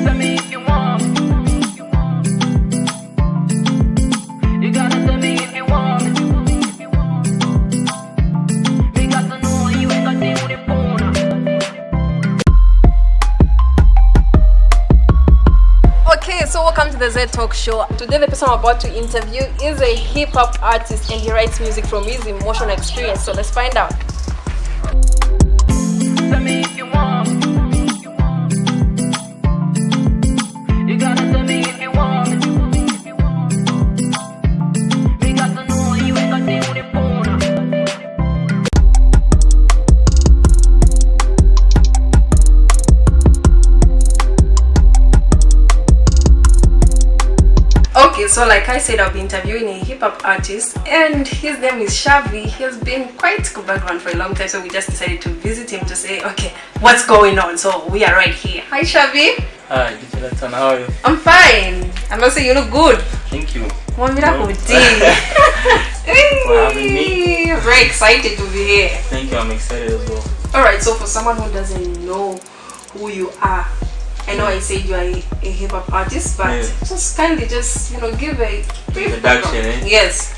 Tell me if you want. You gotta tell me if you want. We got to know you ain't got the phone. Okay, so welcome to the Z Talk Show. Today the person I'm about to interview is a hip-hop artist and he writes music from his emotional experience. So let's find out. Tell me if you want. You gotta tell me if you want. We got to know you ain't got the phone. Okay, so like I said, I'll be interviewing a hip-hop artist and his name is Xavy. He has been quite good background for a long time, so we just decided to visit him to say, okay, what's going on? So we are right here. Hi Xavy. Hi, DJ Latana, how are you? I'm fine. I must say you look good. Thank you. One minute No. for having me. Very excited to be here. Thank you, I'm excited as well. Alright, so for someone who doesn't know who you are, I know I said you are a hip-hop artist, but Yeah. just kindly just, give a brief Introduction, background. eh? Yes.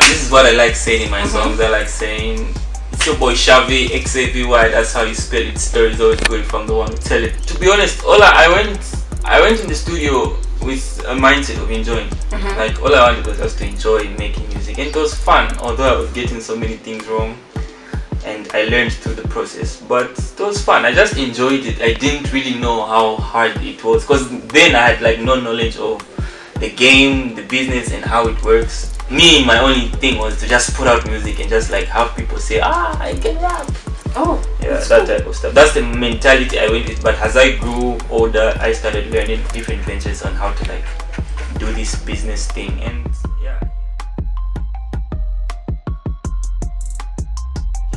This is what I like saying in my songs. I like saying, it's your boy Xavy, Xavy, that's how you spell it. Story is always good from the one who tell it. To be honest, I went in the studio with a mindset of enjoying. Like all I wanted was just to enjoy making music, and it was fun. Although I was getting so many things wrong, and I learned through the process, but it was fun. I just enjoyed it. I didn't really know how hard it was, because then I had like no knowledge of the game, the business, and how it works. Me, my only thing was to just put out music and just like have people say, I can rap. Oh, Yeah, that's that cool. type of stuff. That's the mentality I went with. But as I grew older, I started learning different ventures on how to like do this business thing, and yeah,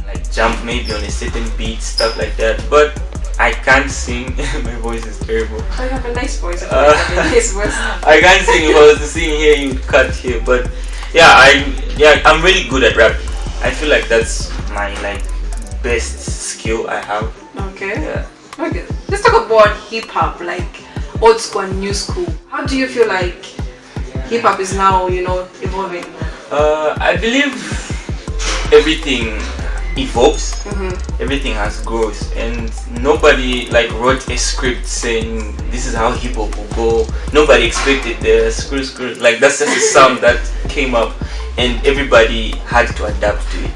like jump maybe on a certain beat, stuff like that. But I can't sing. My voice is terrible. Oh, you have a nice voice. You have a nice voice. I can't sing. If I was to sing here, you'd cut here. But yeah, I'm really good at rapping. I feel like that's my like best skill I have. Okay. Yeah. Okay. Let's talk about hip-hop, like old school and new school. How do you feel like hip-hop is now, evolving? I believe everything evolves. Everything has growth, and nobody like wrote a script saying this is how hip hop will go. Nobody expected the screw. Like that's just a sound that came up, and everybody had to adapt to it.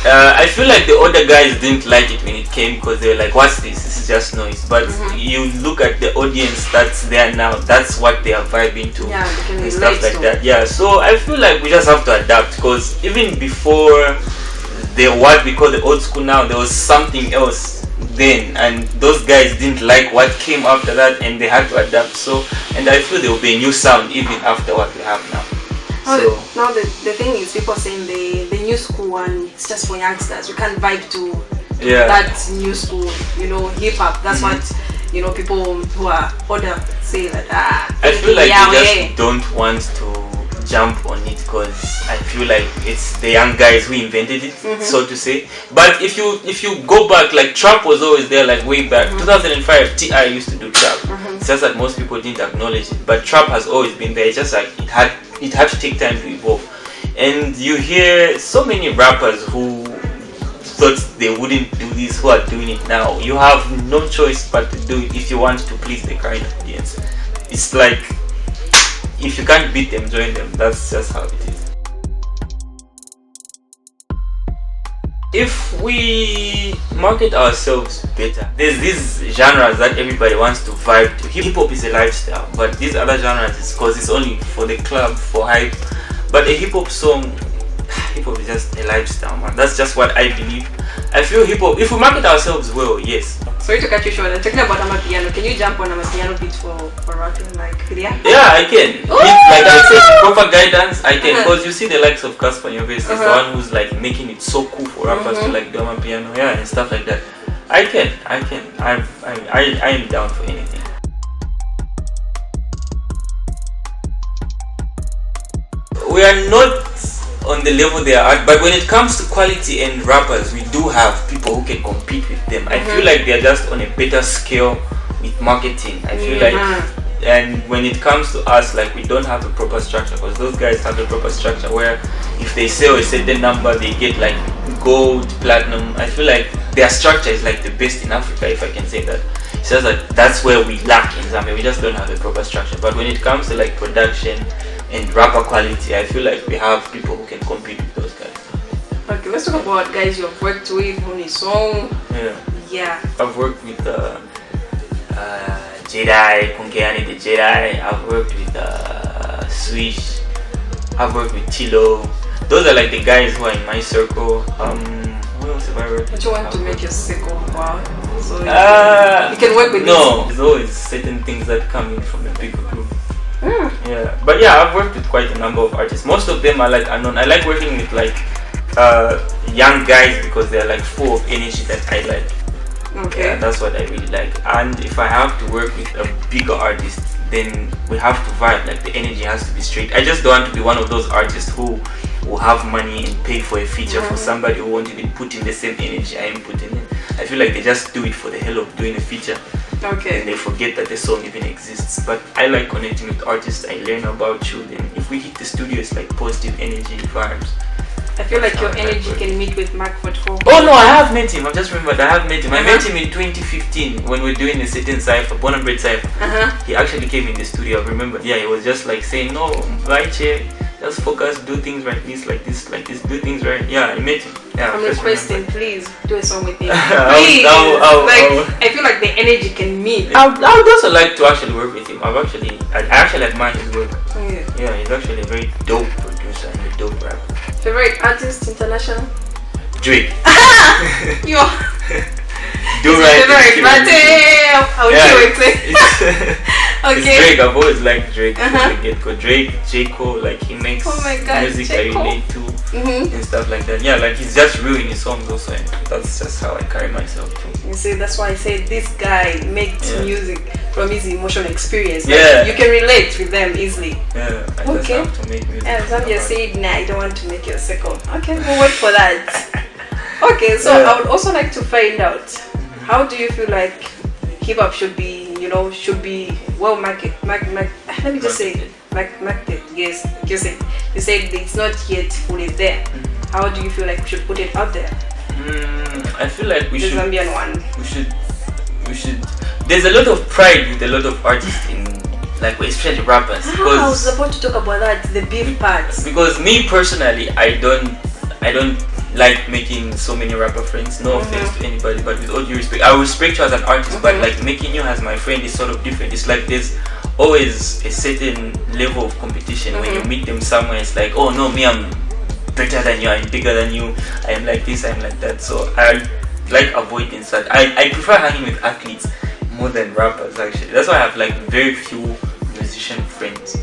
I feel like the older guys didn't like it when it came, because they were like, what's this? This is just noise. But you look at the audience that's there now, that's what they are vibing to, Yeah, they can and stuff relate like to. that. Yeah, so I feel like we just have to adapt, because even before what we call the old school now, there was something else then, and those guys didn't like what came after that, and they had to adapt. So, and I feel there will be a new sound even after what we have now. Oh, So now the thing is, people are saying the new school one, it's just for youngsters. We can't vibe to yeah, that new school, hip-hop. That's what, people who are older say that, I feel like yeah, they just don't want to jump on it, because I feel like it's the young guys who invented it, so to say. But if you go back, like trap was always there, like way back 2005. T.I. used to do trap. It's just that most people didn't acknowledge it, but trap has always been there. It's just like it had to take time to evolve. And you hear so many rappers who thought they wouldn't do this, who are doing it now. You have no choice but to do it if you want to please the current audience. It's like, if you can't beat them, join them. That's just how it is. If we market ourselves better, there's these genres that everybody wants to vibe to. Hip hop is a lifestyle, but these other genres is because it's only for the club, for hype. But a hip hop song, hip hop is just a lifestyle, man. That's just what I believe. I feel hip hop, if we market ourselves well, yes. Sorry to cut you short. I'm talking about Amapiano. Can you jump on Amapiano beat for rapping, like, yeah? Yeah, I can. Ooh! Like I said, proper guidance, I can. Because you see the likes of Casper in your face, is the one who's like making it so cool for rappers to like do piano, yeah, and stuff like that. I can. I am down for anything. We are not on the level they are at, but when it comes to quality and rappers, we do have people who can compete with them. I feel like they are just on a better scale with marketing. I feel like, and when it comes to us, like we don't have a proper structure, because those guys have a proper structure where if they sell a certain number, they get like gold, platinum. I feel like their structure is like the best in Africa, if I can say that. It's just that that's where we lack in Zambia. We just don't have a proper structure. But when it comes to like production and rapper quality, I feel like we have people who can compete with those guys. Okay, let's talk about guys you've worked with on a song. Yeah. I've worked with Jedi, Kunkeyani Tha Jedi. I've worked with Swish. I've worked with Tilo. Those are like the guys who are in my circle. Who else have I worked with? But you want to make your circle wow. So you can work with no, there's always certain things that come in from a bigger group. Yeah, but yeah, I've worked with quite a number of artists. Most of them are like unknown. I like working with like young guys because they're like full of energy that I like. Okay. Yeah, that's what I really like. And if I have to work with a bigger artist, then we have to vibe. Like the energy has to be straight. I just don't want to be one of those artists who will have money and pay for a feature for somebody who won't even put in the same energy I am putting in. I feel like they just do it for the hell of doing a feature. Okay. And they forget that the song even exists. But I like connecting with artists. I learn about you. Then if we hit the studio, it's like positive energy vibes. I feel like your energy can meet with Mark 44. Oh no, I have met him. I just remembered I have met him. I met him in 2015 when we were doing a certain cypher, Born and Bred cypher. He actually came in the studio. I remember. Yeah, he was just like saying, no, right here, just focus, do things right, like this, do things right. Yeah, I met him. Yeah, I'm requesting, please do a song with him. Please. I feel like the energy can meet. I would also like to actually work with him. I actually admire his work. Yeah, he's actually a very dope producer and a dope rapper. Favorite artist international? Drake. Yo. Do right. Favorite, but it's Drake. I've always liked Drake. Drake, J. Cole, like he makes music I relate to and stuff like that. Yeah, like he's just real in his songs also, and that's just how I carry myself too. You see, that's why I say this guy makes music from his emotional experience. Like, yeah, you can relate with them easily. Yeah, I just have to make music. And Zambia said, nah, I don't want to make your circle. Okay, we'll wait for that. Okay, so I would also like to find out, how do you feel like hip-hop should be, well marketed? Let me just say, marketed. Yes, you said it's not yet fully there. How do you feel like we should put it out there? I feel like we the should. Zambian one. We should. There's a lot of pride with a lot of artists in, like, especially rappers. I was about to talk about that, the beef part. Because me personally, I don't like making so many rapper friends. No offense to anybody, but with all due respect, I respect you as an artist, but like making you as my friend is sort of different. It's like there's always a certain level of competition when you meet them somewhere. It's like, oh no, me, I'm better than you, I'm bigger than you, I am like this, I'm like that. So I like avoiding such. I prefer hanging with athletes more than rappers actually. That's why I have like very few musician friends.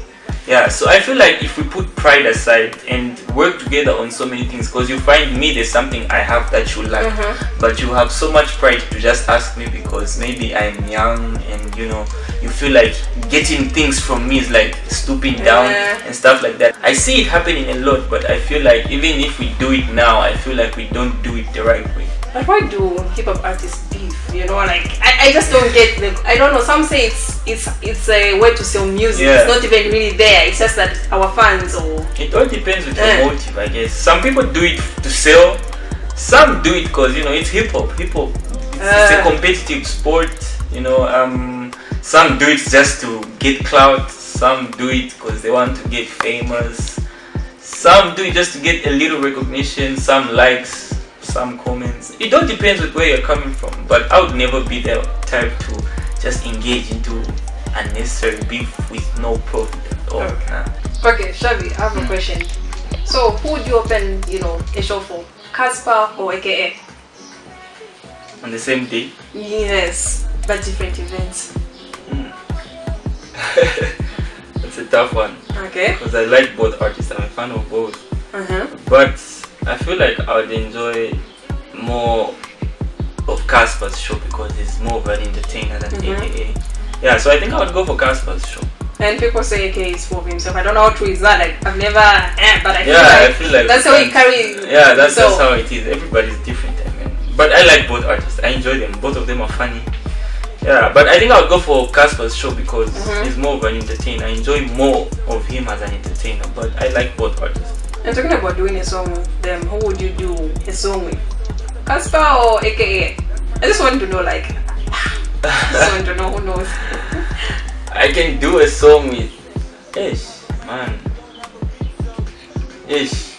Yeah, so I feel like if we put pride aside and work together on so many things, because you find me, there's something I have that you lack, but you have so much pride to just ask me because maybe I'm young and you feel like getting things from me is like stooping down and stuff like that. I see it happening a lot, but I feel like even if we do it now, I feel like we don't do it the right way. But why do hip-hop artists beef? Like I just don't get I don't know, some say it's a way to sell music. It's not even really there. It's just that our fans it all depends with your motive, I guess. Some people do it to sell, some do it because it's hip-hop. It's a competitive sport, some do it just to get clout, some do it because they want to get famous, some do it just to get a little recognition, some likes, some comments. It all depends with where you're coming from, but I would never be the type to just engage into unnecessary beef with no profit at all. Okay, Xavy, I have a question. So who would you open a show for, Casper or AKA? On the same day? Yes, but different events. That's a tough one. Okay. Because I like both artists, I'm a fan of both. But I feel like I would enjoy more of Casper's show because he's more of an entertainer than AKA. Yeah, so I think I would go for Casper's show. And people say AKA is for himself. I don't know how true is that. Like I've never, but I feel like that's how he carries. Yeah, that's how it is. Everybody's different. I mean, but I like both artists. I enjoy them. Both of them are funny. Yeah, but I think I'll go for Casper's show because he's more of an entertainer. I enjoy more of him as an entertainer, but I like both artists. And talking about doing a song with them, who would you do a song with? Casper or AKA? I just want to know, like, I just want to know who knows. I can do a song with Ish, man. Ish.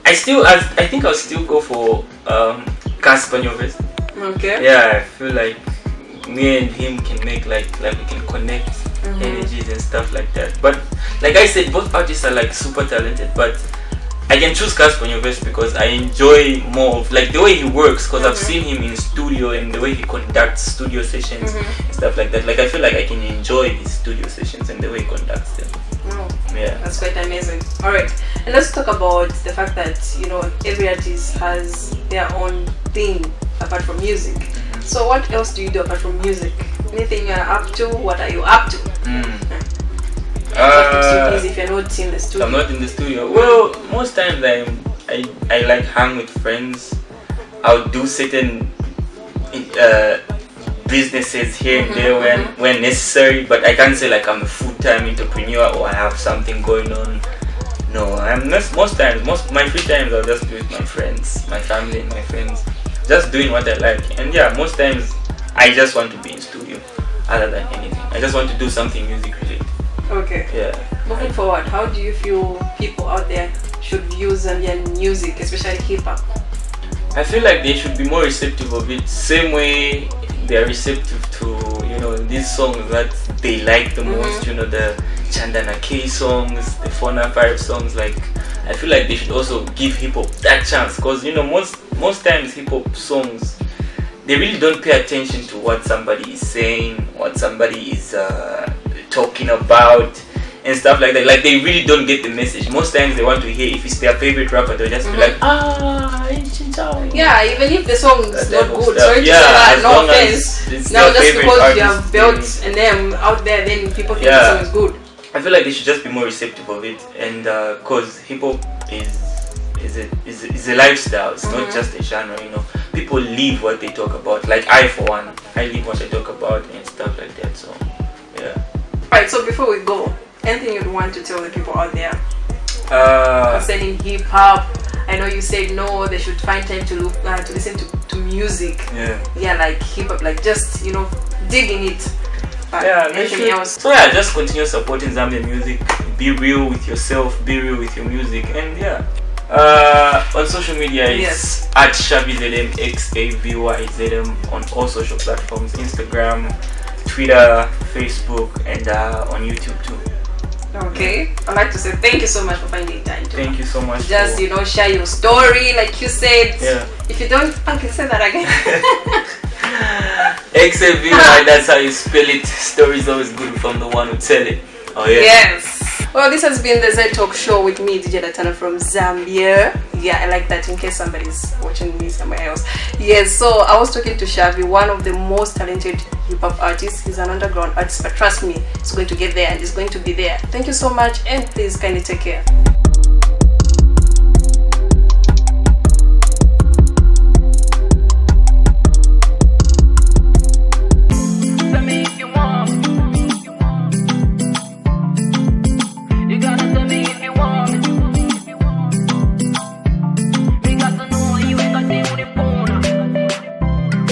I think I'll still go for Casper Nyovest. Okay. Yeah, I feel like me and him can make like we can connect energies and stuff like that. But like I said, both artists are like super talented, but I can choose Casper Nyovest because I enjoy more of like the way he works, because I've seen him in studio and the way he conducts studio sessions and stuff like that. Like I feel like I can enjoy his studio sessions and the way he conducts them. Oh, Yeah, that's quite amazing. Alright, and let's talk about the fact that, you know, every artist has their own thing apart from music. So what else do you do apart from music? Anything you're up to? What are you up to? What keeps you busy if you're not in the studio? I'm not in the studio. Well, most times I like hang with friends. I'll do certain businesses here and there when necessary, but I can't say like I'm a full-time entrepreneur or I have something going on. No, I'm not. Most my free times I'll just be with my friends, my family and my friends, just doing what I like. And yeah, most times I just want to be in studio other than anything. I just want to do something music related. Okay. Yeah. Moving forward, how do you feel people out there should view Zambian music, especially hip-hop? I feel like they should be more receptive of it, same way they are receptive to, you know, these songs that they like the most, you know, the Chandana K songs, the Fona 5 songs. Like, I feel like they should also give hip-hop that chance, because, you know, most times hip-hop songs, they really don't pay attention to what somebody is saying, what somebody is talking about and stuff like that. Like, they really don't get the message. Most times they want to hear, if it's their favorite rapper, they'll just be like, yeah, even if the song is not good, stuff. sorry to say Yeah, that, as no long as offense. it's Now their just favorite because you have artist, built a name out there, then people think Yeah. the song is good. I feel like they should just be more receptive of it, and cause hip hop is a lifestyle. It's not just a genre, you know. People live what they talk about. Like I, for one, I live what I talk about and stuff like that. So, yeah. Right. So before we go, anything you'd want to tell the people out there concerning hip hop? I know you said no, they should find time to look to listen to music. Yeah, like hip hop, like just, you know, dig in it. But Yeah, they anything should. else? So yeah, just continue supporting Zambian music. Be real with yourself. Be real with your music, and yeah. On social media, it's at Xavy ZM, XAVYZM on all social platforms: Instagram, Twitter, Facebook, and on YouTube too. Okay, I'd like to say thank you so much for finding time to Thank you so much. just, you know, share your story like you said. Yeah. If you don't, okay, say that again. XAVY, that's how you spell it. Story is always good from the one who tell it. Oh yeah. Yes. Well, this has been the ZedTalkShow with me, DJ Latana from Zambia. Yeah, I like that in case somebody's watching me somewhere else. Yes, so I was talking to Xavy, one of the most talented hip-hop artists. He's an underground artist, but trust me, he's going to get there and he's going to be there. Thank you so much, and please kindly take care.